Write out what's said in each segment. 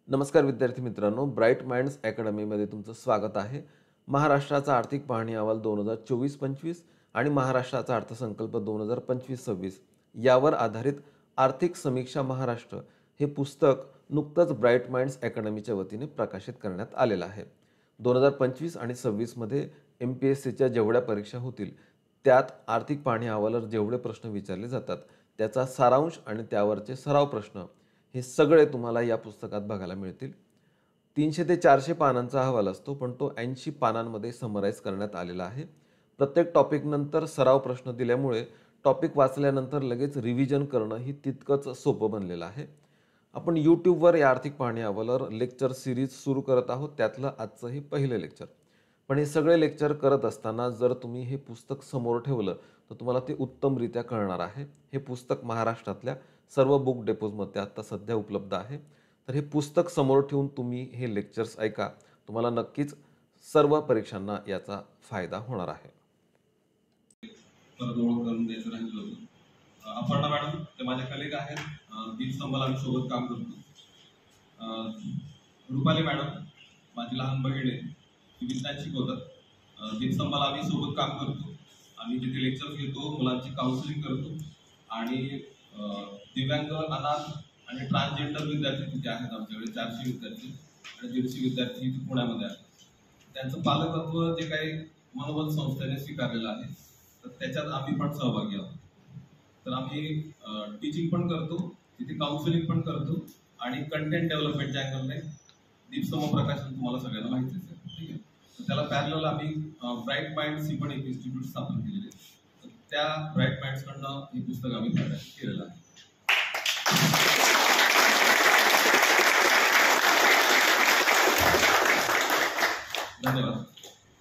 नमस्कार विद्यार्थी मित्रांनो, ब्राइट माइंड्स अकॅडमीमध्ये तुमचं स्वागत आहे। महाराष्ट्राचा आर्थिक पाहणी अहवाल 2024-25 आणि महाराष्ट्राचा अर्थसंकल्प 2025-26 यावर आधारित आर्थिक समीक्षा महाराष्ट्र हे पुस्तक नुकतंच ब्राइट माइंड्स अकॅडमीच्या वतीने प्रकाशित करण्यात आलेलं आहे। 2025 आणि 26 मध्ये MPSCच्या जेवढ्या परीक्षा होतील त्यात आर्थिक पाहणी अहवालावर जेवढे प्रश्न विचारले जातात त्याचा सारांश आणि त्यावरचे सराव प्रश्न हे सगळे तुम्हाला या पुस्तकात बघायला मिळतील। 300 ते 400 पानांचा अहवाल असतो, पण तो 80 पानांमध्ये समराइज करण्यात आलेला आहे। प्रत्येक टॉपिक नंतर सराव प्रश्न दिल्यामुळे टॉपिक वाचल्यानंतर लगेच रिव्हिजन करणं ही तितकंच सोपं बनलेलं आहे। आपण YouTubeवर या आर्थिक पाहणी अहवालावर लेक्चर सिरीज सुरू करत आहोत, त्यातलं आजचं हे पहिलं लेक्चर। पण हे सगळे लेक्चर करत असताना जर तुम्ही हे पुस्तक समोर ठेवलं तर तुम्हाला ते उत्तमरित्या कळणार आहे। हे पुस्तक महाराष्ट्रातल्या सर्व बुक डेपोजमध्ये आता सध्या उपलब्ध आहे। तर हे पुस्तक समोर ठेवून तुम्ही हे लेक्चर्स ऐका, तुम्हाला नक्कीच सर्व परीक्षांना याचा फायदा होणार आहे। परत ओळख करून द्यायचं राहिलं होतं। अपर्णा मॅडम ते माझे कलिग आहेत, दीपस्तंभाला आम्ही सोबत काम करतो। रुपाली मॅडम माझी लहान बहीण आहे, ती विज्ञान शिकवतात। दीपस्तंभाला आम्ही सोबत काम करतो, आम्ही तिथे लेक्चर्स घेतो, मुलांची काउन्सिलिंग करतो आणि दिव्यांग, अनाथ आणि ट्रान्सजेंडर विद्यार्थी तिथे आहेत। आमच्याकडे 400 विद्यार्थी आणि 150 विद्यार्थी पुण्यामध्ये आहेत। त्यांचं पालकत्व जे काही मनोबल संस्थेने स्वीकारलेलं आहे तर त्याच्यात आम्ही पण सहभागी आहोत। तर आम्ही टीचिंग पण करतो, तिथे काउन्सिलिंग पण करतो आणि कंटेंट डेव्हलपमेंटच्या अँगलने दीपस्तंभ प्रकाशन तुम्हाला सगळ्यांना माहितीच आहे, ठीक आहे। तर त्याला पॅरलल आम्ही ब्राइट माइंड्स ही पण एक इन्स्टिट्यूट स्थापन केलेली आहे। तर त्या ब्राइट माइंड्स कडनं हे पुस्तक आम्ही प्रकाशित केलेलं आहे। धन्यवाद।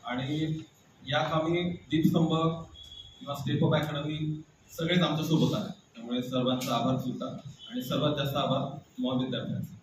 आणि या कामी दीपस्तंभ किंवा स्टेप अप अकॅडमी सगळेच आमच्या सोबत आहेत, त्यामुळे सर्वांचा आभार सुद्धा आणि सर्वात जास्त आभार तुम्हा विद्यार्थ्यांचा।